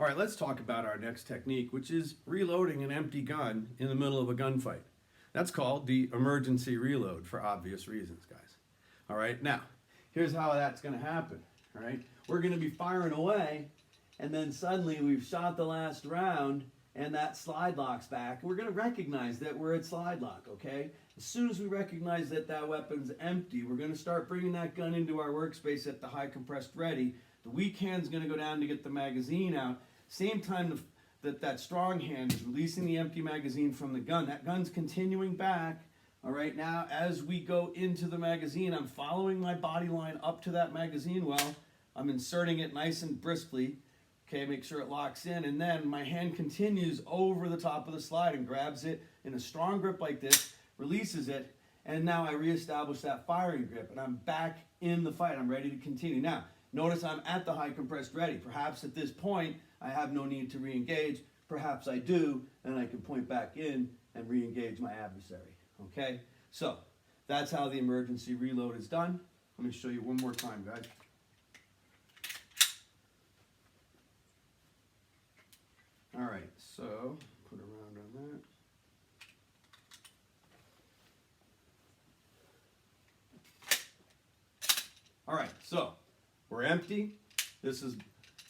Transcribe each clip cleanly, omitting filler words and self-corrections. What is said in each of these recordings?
All right, let's talk about our next technique, which is reloading an empty gun in the middle of a gunfight. That's called the emergency reload for obvious reasons, guys. All right, now, here's how that's going to happen. All right, we're going to be firing away, and then suddenly we've shot the last round, and that slide locks back. We're going to recognize that we're at slide lock, okay? As soon as we recognize that that weapon's empty, we're going to start bringing that gun into our workspace at the high compressed ready. The weak hand's going to go down to get the magazine out. Same time that strong hand is releasing the empty magazine from the gun. That gun's continuing back. All right, now as we go into the magazine, I'm following my body line up to that magazine well. I'm inserting it nice and briskly. Okay, make sure it locks in, and then my hand continues over the top of the slide and grabs it in a strong grip like this, releases it, and now I reestablish that firing grip, and I'm back in the fight. I'm ready to continue. Now, notice I'm at the high compressed ready. Perhaps at this point, I have no need to re-engage. Perhaps I do, and I can point back in and re-engage my adversary. Okay, so that's how the emergency reload is done. Let me show you one more time, guys. All right, so put a round on that. All right, so we're empty. This is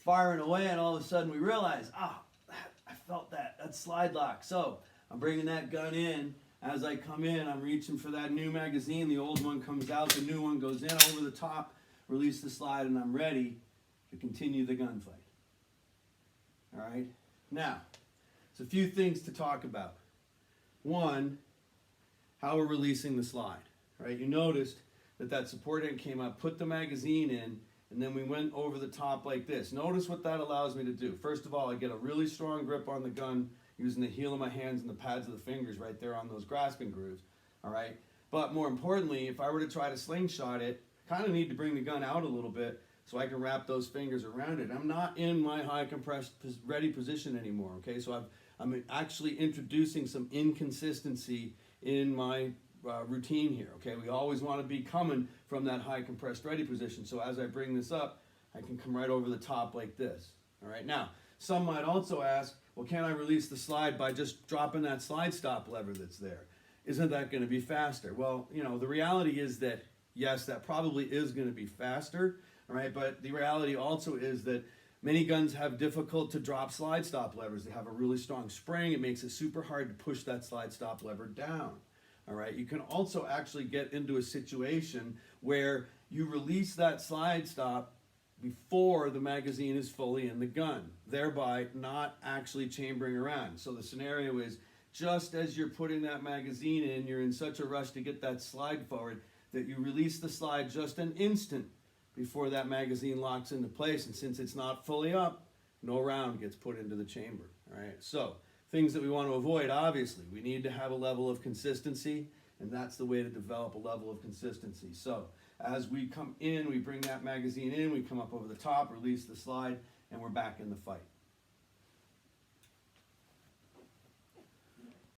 firing away, and all of a sudden we realize, I felt that slide lock. So I'm bringing that gun in. As I come in, I'm reaching for that new magazine. The old one comes out, the new one goes in over the top, release the slide, and I'm ready to continue the gunfight. All right. Now, there's a few things to talk about. One, how we're releasing the slide. Right? You noticed that support end came up, put the magazine in, and then we went over the top like this. Notice what that allows me to do. First of all, I get a really strong grip on the gun using the heel of my hands and the pads of the fingers right there on those grasping grooves. All right? But more importantly, if I were to try to slingshot it, I kind of need to bring the gun out a little bit so I can wrap those fingers around it. I'm not in my high compressed ready position anymore, okay? So I'm actually introducing some inconsistency in my routine here, okay? We always want to be coming from that high compressed ready position. So as I bring this up, I can come right over the top like this, all right? Now, some might also ask, well, can I release the slide by just dropping that slide stop lever that's there? Isn't that going to be faster? Well, you know, the reality is that, yes, that probably is going to be faster, all right? But the reality also is that many guns have difficult to drop slide stop levers. They have a really strong spring. It makes it super hard to push that slide stop lever down, all right? You can also actually get into a situation where you release that slide stop before the magazine is fully in the gun, thereby not actually chambering around. So the scenario is just as you're putting that magazine in, you're in such a rush to get that slide forward that you release the slide just an instant before that magazine locks into place. And since it's not fully up, no round gets put into the chamber. All right. So things that we want to avoid, obviously, we need to have a level of consistency, and that's the way to develop a level of consistency. So as we come in, we bring that magazine in, we come up over the top, release the slide, and we're back in the fight.